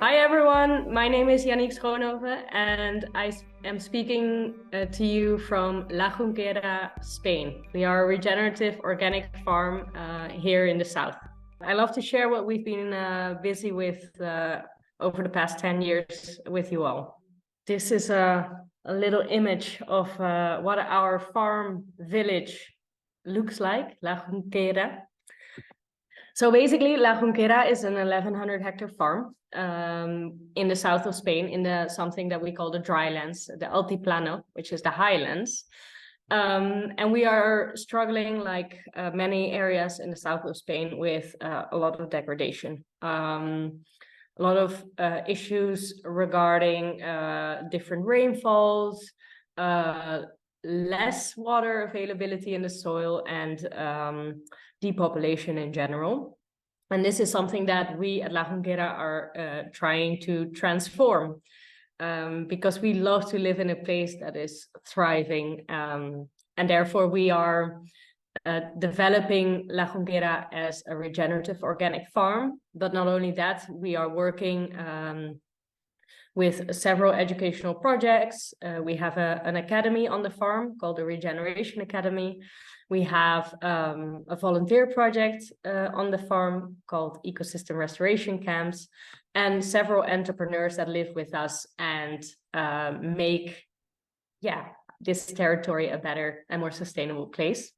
Hi everyone, my name is Yanniek Schoonhoven and I am speaking to you from La Junquera, Spain. We are a regenerative organic farm here in the south. I love to share what we've been busy with over the past 10 years with you all. This is a little image of what our farm village looks like, La Junquera. So basically, La Junquera is an 1,100 hectare farm in the south of Spain, in the something that we call the drylands, the Altiplano, which is the highlands. And we are struggling, like many areas in the south of Spain, with a lot of degradation. A lot of issues regarding different rainfalls, less water availability in the soil, and depopulation in general. And this is something that we at La Junquera are trying to transform, because we love to live in a place that is thriving. And therefore we are developing La Junquera as a regenerative organic farm. But not only that, we are working with several educational projects. We have an academy on the farm called the Regeneration Academy. We have a volunteer project on the farm called ecosystem restoration camps, and several entrepreneurs that live with us and make this territory a better and more sustainable place.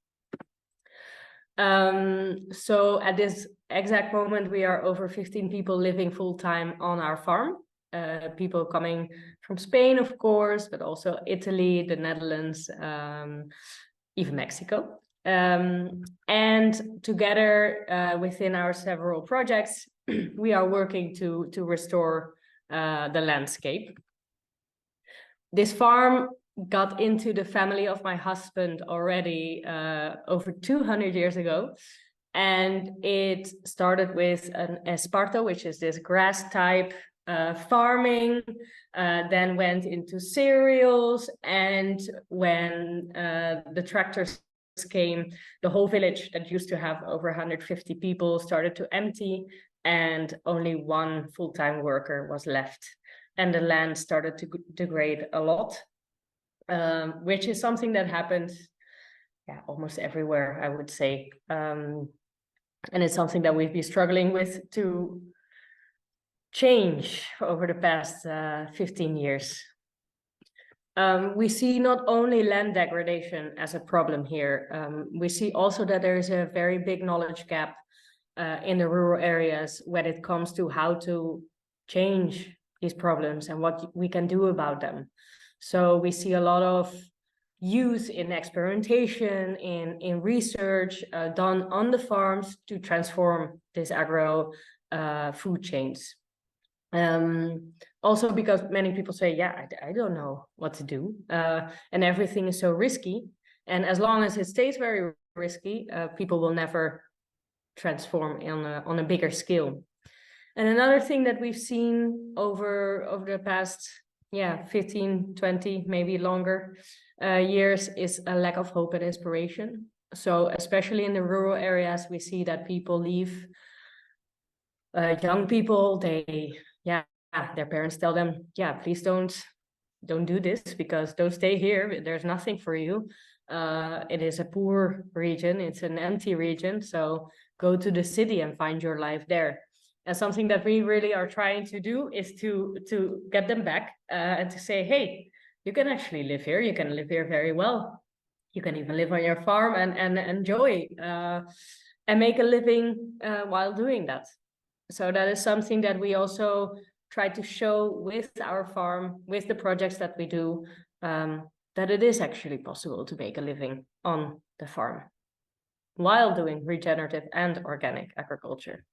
So at this exact moment, we are over 15 people living full-time on our farm. People coming from Spain, of course, but also Italy, the Netherlands, even Mexico. And together within our several projects, we are working to restore the landscape. This farm got into the family of my husband already over 200 years ago. And it started with an esparto, which is this grass type farming, then went into cereals. And when the tractors came, the whole village that used to have over 150 people started to empty, and only one full-time worker was left. And the land started to degrade a lot, which is something that happened almost everywhere, I would say. And it's something that we've been struggling with to change over the past 15 years. We see not only land degradation as a problem here, we see also that there is a very big knowledge gap in the rural areas when it comes to how to change these problems and what we can do about them. So we see a lot of use in experimentation, in research done on the farms to transform these agro food chains. Also because many people say, I don't know what to do, and everything is so risky. And as long as it stays very risky, people will never transform on a bigger scale. And another thing that we've seen over the past 15, 20, maybe longer years is a lack of hope and inspiration. So especially in the rural areas, we see that people leave. Young people, their parents tell them, please don't do this, because don't stay here. There's nothing for you. It is a poor region. It's an empty region. So go to the city and find your life there. And something that we really are trying to do is to get them back and to say, hey, you can actually live here. You can live here very well. You can even live on your farm and enjoy and make a living while doing that. So that is something that we also try to show with our farm, with the projects that we do, that it is actually possible to make a living on the farm while doing regenerative and organic agriculture.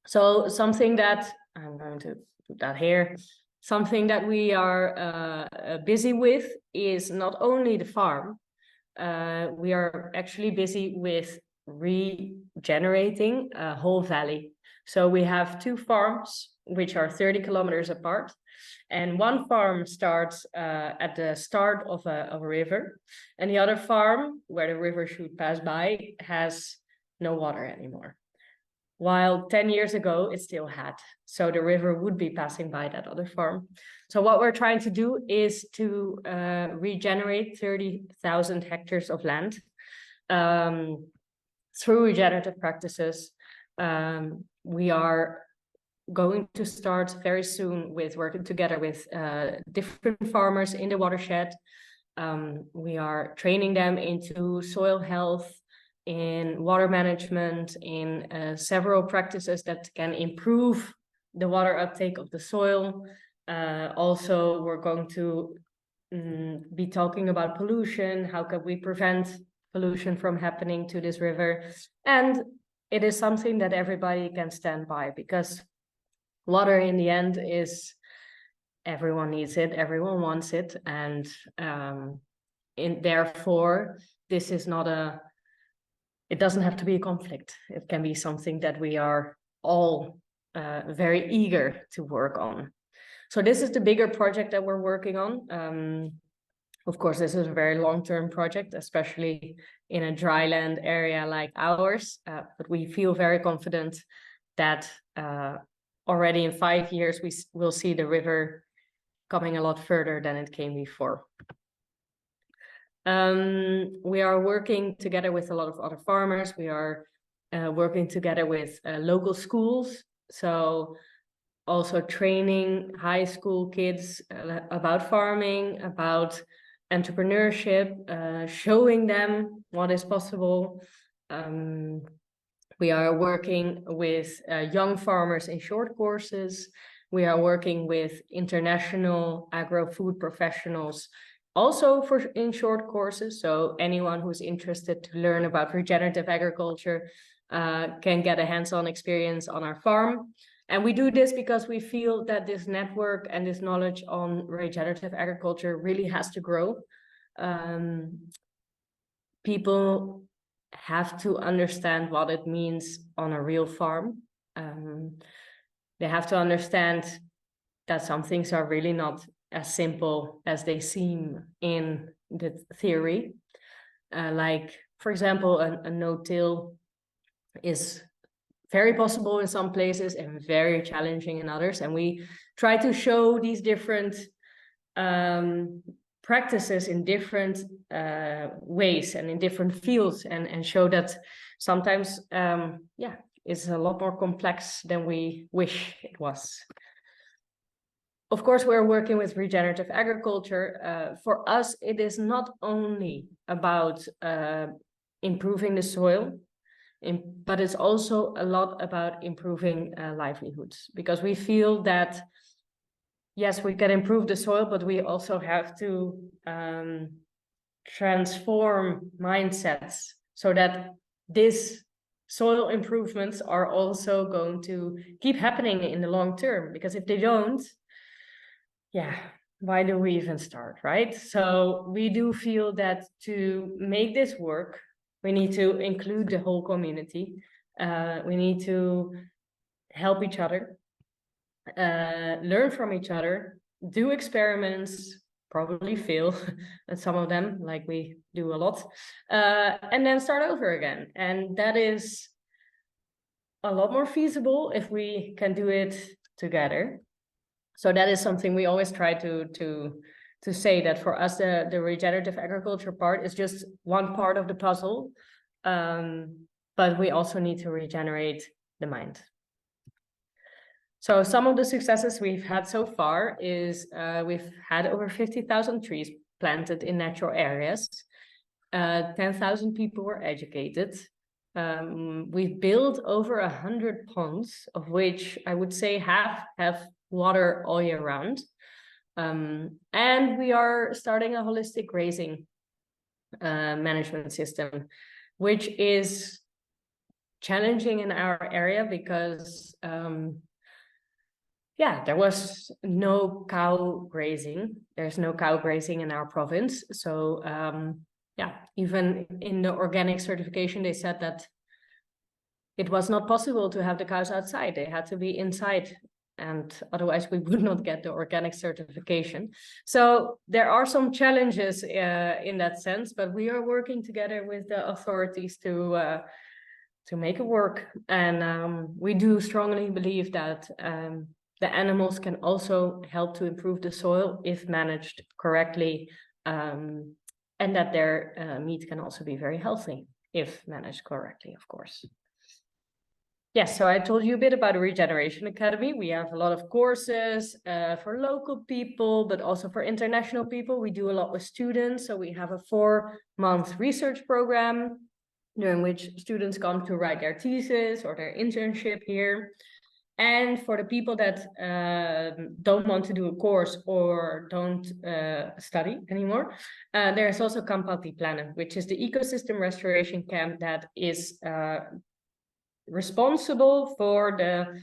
So something that, I'm going to put that here, something that we are busy with is not only the farm, we are actually busy with regenerating a whole valley. So we have two farms, which are 30 kilometers apart. And one farm starts at the start of a river. And the other farm, where the river should pass by, has no water anymore. while 10 years ago it still had. So the river would be passing by that other farm. So what we're trying to do is to regenerate 30,000 hectares of land through regenerative practices. We are going to start very soon with working together with different farmers in the watershed. We are training them into soil health, in water management, in several practices that can improve the water uptake of the soil. Also, we're going to be talking about pollution. How can we prevent pollution from happening to this river? And it is something that everybody can stand by, because water in the end is, everyone needs it, everyone wants it, and therefore this is not it doesn't have to be a conflict. It can be something that we are all very eager to work on. So this is the bigger project that we're working on. Of course, this is a very long-term project, especially in a dry land area like ours, but we feel very confident that already in 5 years, we will see the river coming a lot further than it came before. We are working together with a lot of other farmers. We are working together with local schools. So also training high school kids about farming, about entrepreneurship, showing them what is possible. We are working with young farmers in short courses. We are working with international agro-food professionals also in short courses. So anyone who's interested to learn about regenerative agriculture can get a hands-on experience on our farm. And we do this because we feel that this network and this knowledge on regenerative agriculture really has to grow. People have to understand what it means on a real farm. They have to understand that some things are really not as simple as they seem in the theory. Like, for example, a no-till is very possible in some places and very challenging in others. And we try to show these different practices in different ways and in different fields, and show that sometimes, it's a lot more complex than we wish it was. Of course, we're working with regenerative agriculture. For us, it is not only about improving the soil, but it's also a lot about improving livelihoods, because we feel that, yes, we can improve the soil, but we also have to transform mindsets so that these soil improvements are also going to keep happening in the long term. Because if they don't, why do we even start, right? So we do feel that to make this work, we need to include the whole community. We need to help each other, learn from each other, do experiments, probably fail at some of them, like we do a lot, and then start over again. And that is a lot more feasible if we can do it together. So that is something we always try to say, that for us, the regenerative agriculture part is just one part of the puzzle, but we also need to regenerate the mind. So some of the successes we've had so far is we've had over 50,000 trees planted in natural areas. 10,000 people were educated. We've built over 100 ponds, of which I would say half have water all year round. And we are starting a holistic grazing management system, which is challenging in our area because there was no cow grazing. There's no cow grazing in our province. So even in the organic certification, they said that it was not possible to have the cows outside. They had to be inside, and otherwise we would not get the organic certification. So there are some challenges in that sense, but we are working together with the authorities to make it work. And we do strongly believe that the animals can also help to improve the soil if managed correctly, and that their meat can also be very healthy if managed correctly, of course. Yes, so I told you a bit about the Regeneration Academy. We have a lot of courses for local people, but also for international people. We do a lot with students. So we have a 4-month research program during which students come to write their thesis or their internship here. And for the people that don't want to do a course or don't study anymore, there's also Camp Altiplano, which is the ecosystem restoration camp that is responsible for the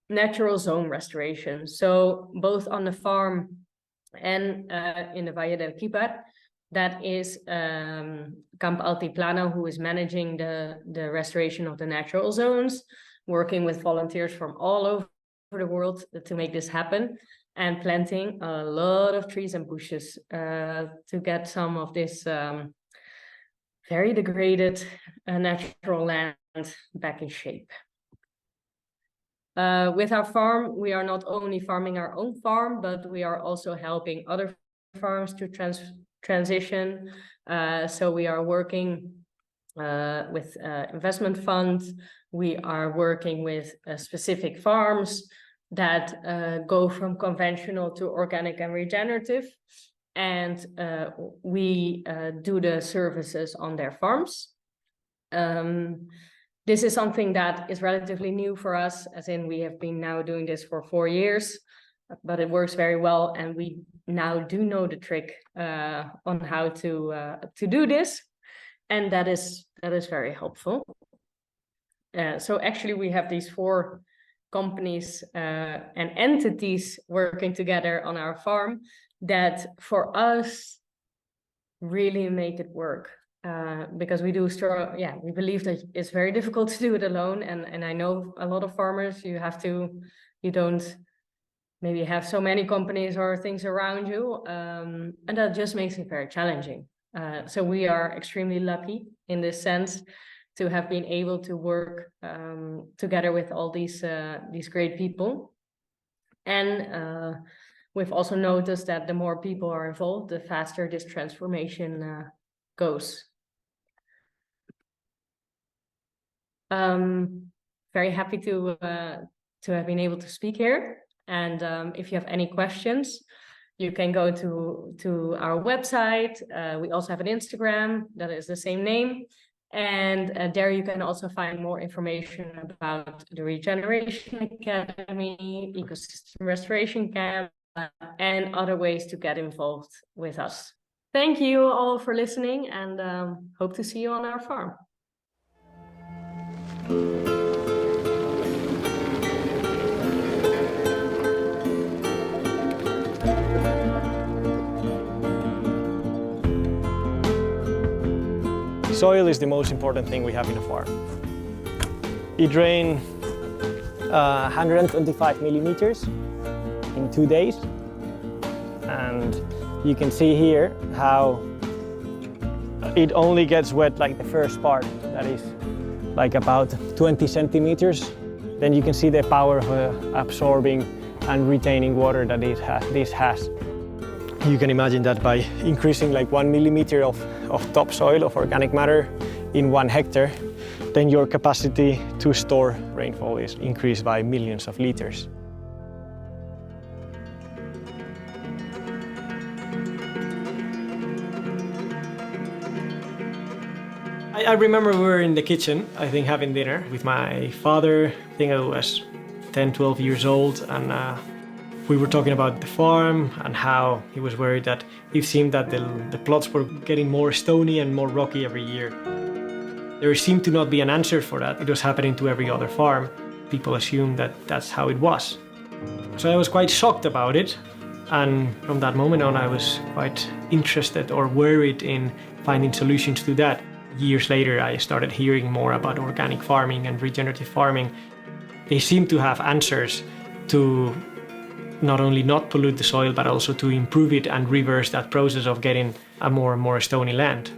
natural zone restoration. So both on the farm and in the Valle del Quibar, that is Camp Altiplano, who is managing the restoration of the natural zones, working with volunteers from all over the world to make this happen, and planting a lot of trees and bushes to get some of this very degraded natural land back in shape. With our farm, we are not only farming our own farm, but we are also helping other farms to transition. So we are working with investment funds. We are working with specific farms that go from conventional to organic and regenerative. And we do the services on their farms. This is something that is relatively new for us, as in we have been now doing this for 4 years, but it works very well. And we now do know the trick on how to do this. And that is very helpful. So actually we have these 4 companies and entities working together on our farm that for us really make it work. Because we do we believe that it's very difficult to do it alone. And I know a lot of farmers, you don't maybe have so many companies or things around you. And that just makes it very challenging. So we are extremely lucky in this sense to have been able to work together with all these great people. And we've also noticed that the more people are involved, the faster this transformation goes. Very happy to have been able to speak here. And if you have any questions, you can go to our website. We also have an Instagram that is the same name. And there you can also find more information about the Regeneration Academy, Ecosystem Restoration Camp, and other ways to get involved with us. Thank you all for listening, and hope to see you on our farm. Soil is the most important thing we have in a farm. It rained 125 millimeters in 2 days. And you can see here how it only gets wet like the first part, that is like about 20 centimeters. Then you can see the power of absorbing and retaining water that this has. You can imagine that by increasing like 1 millimeter of topsoil, of organic matter in 1 hectare, then your capacity to store rainfall is increased by millions of liters. I remember we were in the kitchen, I think, having dinner with my father. I think I was 10, 12 years old, and we were talking about the farm and how he was worried that it seemed that the plots were getting more stony and more rocky every year. There seemed to not be an answer for that. It was happening to every other farm. People assumed that that's how it was. So I was quite shocked about it. And from that moment on, I was quite interested or worried in finding solutions to that. Years later, I started hearing more about organic farming and regenerative farming. They seem to have answers to not only not pollute the soil, but also to improve it and reverse that process of getting a more and more stony land.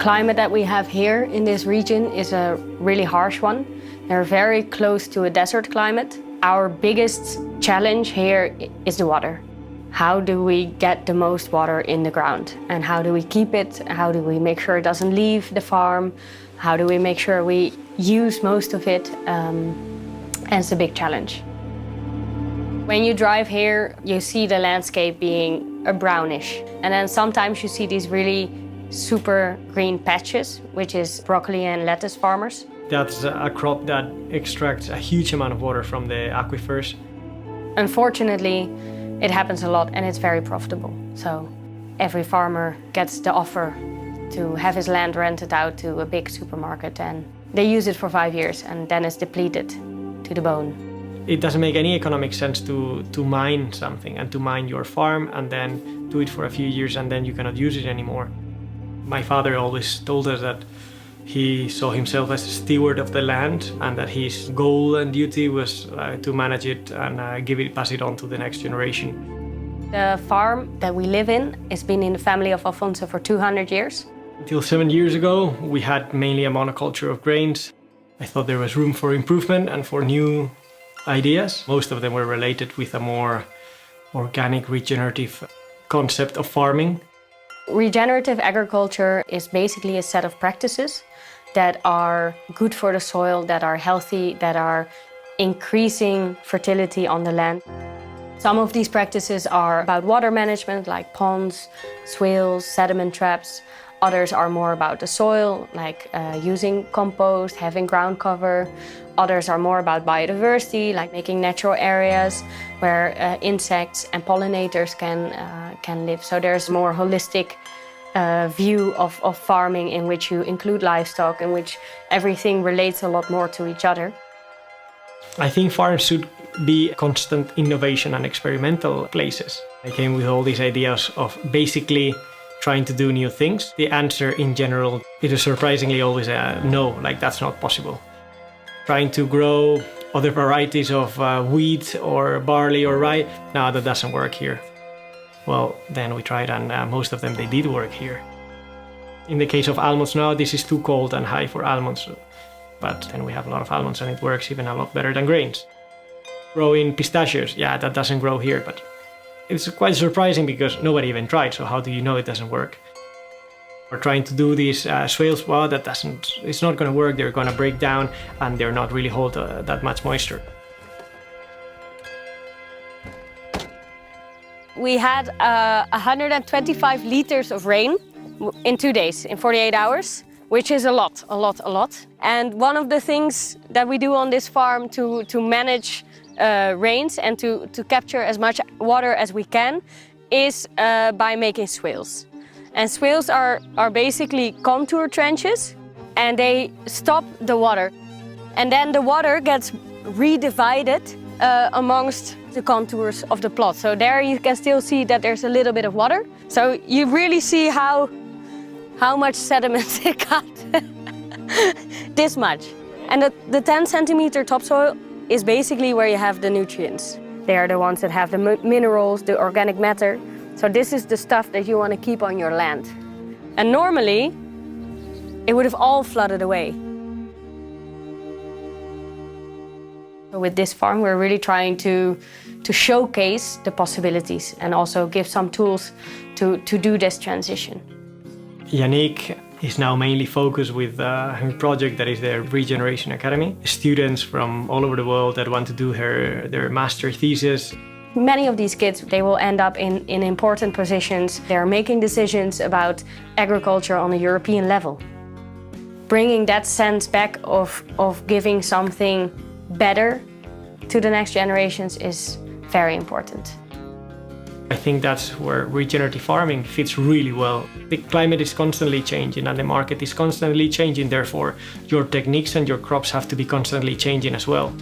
climate that we have here in this region is a really harsh one. They're very close to a desert climate. Our biggest challenge here is the water. How do we get the most water in the ground? And how do we keep it? How do we make sure it doesn't leave the farm? How do we make sure we use most of it? And it's a big challenge. When you drive here, you see the landscape being a brownish. And then sometimes you see these really super green patches, which is broccoli and lettuce farmers. That's a crop that extracts a huge amount of water from the aquifers. Unfortunately, it happens a lot and it's very profitable. So every farmer gets the offer to have his land rented out to a big supermarket, and they use it for 5 years and then it's depleted to the bone. It doesn't make any economic sense to mine something and to mine your farm and then do it for a few years and then you cannot use it anymore. My father always told us that he saw himself as a steward of the land and that his goal and duty was to manage it and pass it on to the next generation. The farm that we live in has been in the family of Alfonso for 200 years. Until 7 years ago, we had mainly a monoculture of grains. I thought there was room for improvement and for new ideas. Most of them were related with a more organic, regenerative concept of farming. Regenerative agriculture is basically a set of practices that are good for the soil, that are healthy, that are increasing fertility on the land. Some of these practices are about water management, like ponds, swales, sediment traps. Others are more about the soil, like using compost, having ground cover. Others are more about biodiversity, like making natural areas where insects and pollinators can live. So there's a more holistic view of farming in which you include livestock, in which everything relates a lot more to each other. I think farms should be constant innovation and experimental places. I came with all these ideas of basically trying to do new things. The answer in general, it is surprisingly always a no, like that's not possible. Trying to grow other varieties of wheat or barley or rye, no, that doesn't work here. Well, then we tried and most of them, they did work here. In the case of almonds now, this is too cold and high for almonds, but then we have a lot of almonds and it works even a lot better than grains. Growing pistachios, yeah, that doesn't grow here, but it's quite surprising because nobody even tried, so how do you know it doesn't work? We're trying to do these swales, well, it's not going to work, they're going to break down and they're not really hold that much moisture. We had 125 liters of rain in 2 days, in 48 hours, which is a lot. And one of the things that we do on this farm to manage rains and to capture as much water as we can is by making swales. And swales are basically contour trenches and they stop the water. And then the water gets redivided amongst the contours of the plot. So there you can still see that there's a little bit of water. So you really see how much sediment it got. This much. And the 10 centimeter topsoil is basically where you have the nutrients. They are the ones that have the minerals, the organic matter. So this is the stuff that you want to keep on your land. And normally, it would have all flooded away. So with this farm, we're really trying to showcase the possibilities and also give some tools to do this transition. Yanniek is now mainly focused with her project that is the Regeneration Academy. Students from all over the world that want to do their master thesis. Many of these kids, they will end up in important positions. They're making decisions about agriculture on a European level. Bringing that sense back of giving something better to the next generations is very important. I think that's where regenerative farming fits really well. The climate is constantly changing and the market is constantly changing, therefore your techniques and your crops have to be constantly changing as well.